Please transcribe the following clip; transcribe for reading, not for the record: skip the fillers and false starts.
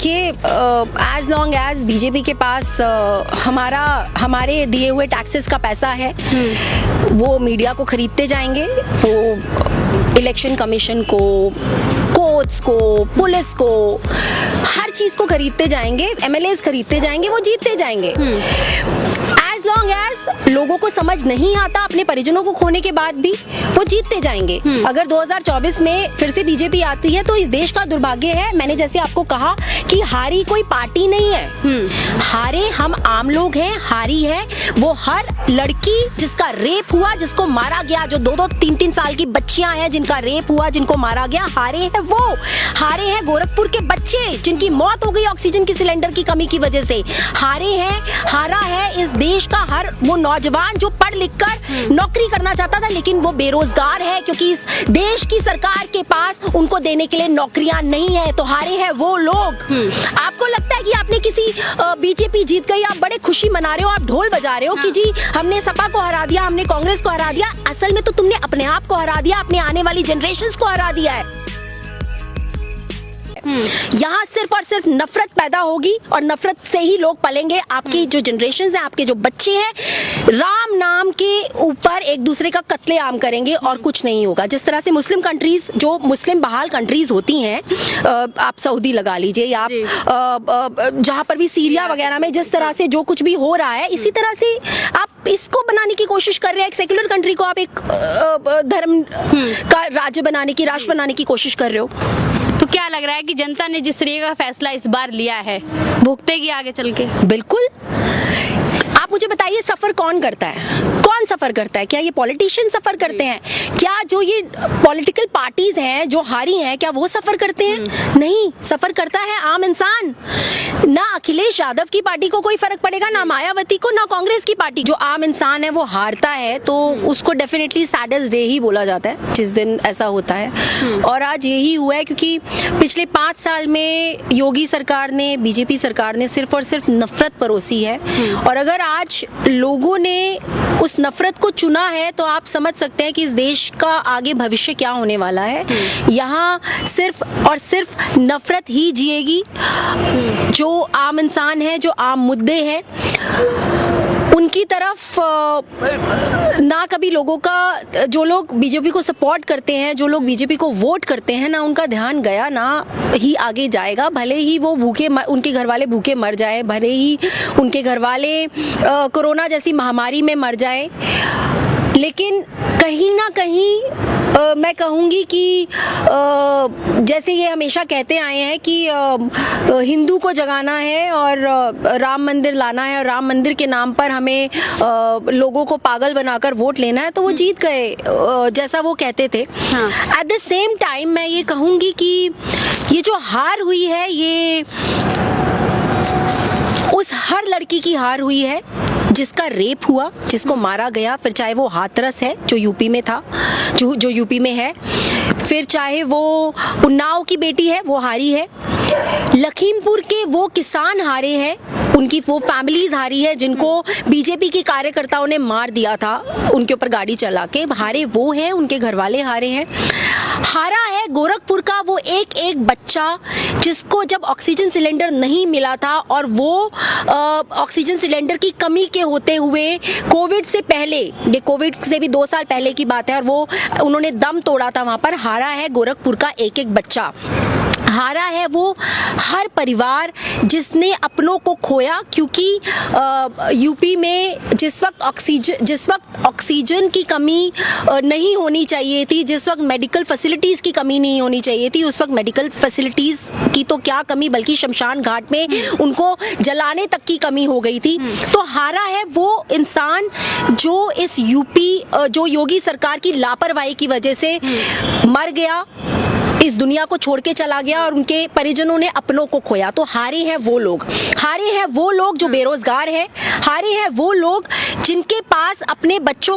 देखिए, as long as BJP के पास हमारे दिए हुए टैक्सेस का पैसा है, वो मीडिया को खरीदते जाएंगे, वो इलेक्शन कमीशन को, कोर्ट्स को, पुलिस को, हर चीज को खरीदते जाएंगे, एमएलएस खरीदते जाएंगे, वो जीतते जाएंगे। एज लॉन्ग एज लोगों को समझ नहीं आता अपने परिजनों को खोने के बाद भी, वो जीतते जाएंगे। अगर 2024 में फिर से बीजेपी आती है तो इस देश का दुर्भाग्य है। मैंने जैसे आपको कहा कि हारी कोई पार्टी नहीं है, हारे हम आम लोग हैं। हारी है वो हर लड़की जिसका रेप हुआ, जिसको मारा गया, जो 2-2, 3-3 साल की बच्चियां हैं जिनका रेप हुआ, जिनको मारा गया, हारे हैं वो। हारे हैं गोरखपुर के बच्चे जिनकी मौत हो गई ऑक्सीजन की सिलेंडर की कमी की वजह से। हारे हैं, हारा है इस देश का हर वो नौजवान जो पढ़ लिख कर नौकरी करना चाहता था लेकिन वो बेरोजगार है क्योंकि इस देश की सरकार के पास उनको देने के लिए नौकरियां नहीं है। तो हारे हैं वो लोग। आपको लगता है कि आपने किसी बीजेपी जीत गई, आप बड़े खुशी मना रहे हो, आप ढोल बजा रहे हो कि जी हमने सपा को हरा दिया, हमने कांग्रेस को हरा दिया। असल में तो तुमने अपने आप को हरा दिया, अपने आने वाली जनरेशंस को हरा दिया है। यहाँ सिर्फ और सिर्फ नफरत पैदा होगी और नफरत से ही लोग पलेंगे। आपकी जो जनरेशन है, आपके जो बच्चे हैं, राम नाम के ऊपर एक दूसरे का कत्लेआम करेंगे और कुछ नहीं होगा। जिस तरह से मुस्लिम कंट्रीज, जो मुस्लिम बहाल कंट्रीज होती हैं, आप सऊदी लगा लीजिए या आप जहाँ पर भी सीरिया वगैरह में जिस तरह से जो कुछ भी हो रहा है, इसी तरह से आप इसको बनाने की कोशिश कर रहे हैं। एक सेक्युलर कंट्री को आप एक धर्म का राज्य बनाने की, राष्ट्र बनाने की कोशिश कर रहे हो। तो क्या लग रहा है कि जनता ने जिस तरीके का फैसला इस बार लिया है, भुगतेगी आगे चल के? बिल्कुल। आप मुझे बताइए, सफर कौन करता है? कौन सफर करता है? क्या ये पॉलिटिशियन सफर करते हैं? क्या जो ये पॉलिटिकल पार्टीज हैं जो हारी हैं, क्या वो सफर करते हैं? नहीं, सफर करता है आम इंसान। ना अखिलेश यादव की पार्टी को कोई फर्क पड़ेगा, ना मायावती को, ना कांग्रेस की पार्टी। जो आम इंसान है वो हारता है तो उसको डेफिनेटली सैडेस्ट डे ही बोला जाता है जिस दिन ऐसा होता है। और आज यही हुआ है क्योंकि पिछले 5 साल में योगी सरकार ने, बीजेपी सरकार ने सिर्फ और सिर्फ नफरत परोसी है। और अगर आज लोगों ने उस नफरत को चुना है तो आप समझ सकते हैं कि इस देश का आगे भविष्य क्या होने वाला है। यहाँ सिर्फ और सिर्फ नफरत ही जिएगी। जो आम इंसान है, जो आम मुद्दे हैं, उनकी तरफ ना कभी लोगों का, जो लोग बीजेपी को सपोर्ट करते हैं, जो लोग बीजेपी को वोट करते हैं, ना उनका ध्यान गया, ना ही आगे जाएगा। भले ही वो उनके घर वाले भूखे मर जाए, भले ही उनके घर वाले कोरोना जैसी महामारी में मर जाए, लेकिन कहीं ना कहीं मैं कहूँगी कि जैसे ये हमेशा कहते आए हैं कि हिंदू को जगाना है और राम मंदिर लाना है और राम मंदिर के नाम पर हमें लोगों को पागल बनाकर वोट लेना है, तो वो जीत गए, जैसा वो कहते थे। एट द सेम टाइम मैं ये कहूँगी कि ये जो हार हुई है, ये उस हर लड़की की हार हुई है जिसका रेप हुआ, जिसको मारा गया, फिर चाहे वो हाथरस है जो यूपी में था, जो यूपी में है, फिर चाहे वो उन्नाव की बेटी है वो हारी है, लखीमपुर के वो किसान हारे हैं, उनकी वो फैमिलीज हारी है जिनको बीजेपी के कार्यकर्ताओं ने मार दिया था उनके ऊपर गाड़ी चला के, हारे वो हैं, उनके घर वाले हारे हैं। हारा है गोरखपुर का वो एक एक बच्चा जिसको जब ऑक्सीजन सिलेंडर नहीं मिला था और वो ऑक्सीजन सिलेंडर की कमी के होते हुए कोविड से पहले, ये कोविड से भी 2 साल पहले की बात है, और वो उन्होंने दम तोड़ा था वहाँ पर। हारा है गोरखपुर का एक एक बच्चा। हारा है वो हर परिवार जिसने अपनों को खोया, क्योंकि यूपी में जिस वक्त ऑक्सीजन की कमी नहीं होनी चाहिए थी, जिस वक्त मेडिकल फैसिलिटीज़ की कमी नहीं होनी चाहिए थी, उस वक्त मेडिकल फैसिलिटीज़ की तो क्या कमी, बल्कि शमशान घाट में उनको जलाने तक की कमी हो गई थी। तो हारा है वो इंसान जो इस यूपी, जो योगी सरकार की लापरवाही की वजह से मर गया, इस दुनिया को छोड़ के चला गया और उनके परिजनों ने अपनों को खोया। तो हारे हैं वो लोग, हारे हैं वो लोग जो बेरोजगार हैं, हारे हैं वो लोग जिनके पास अपने बच्चों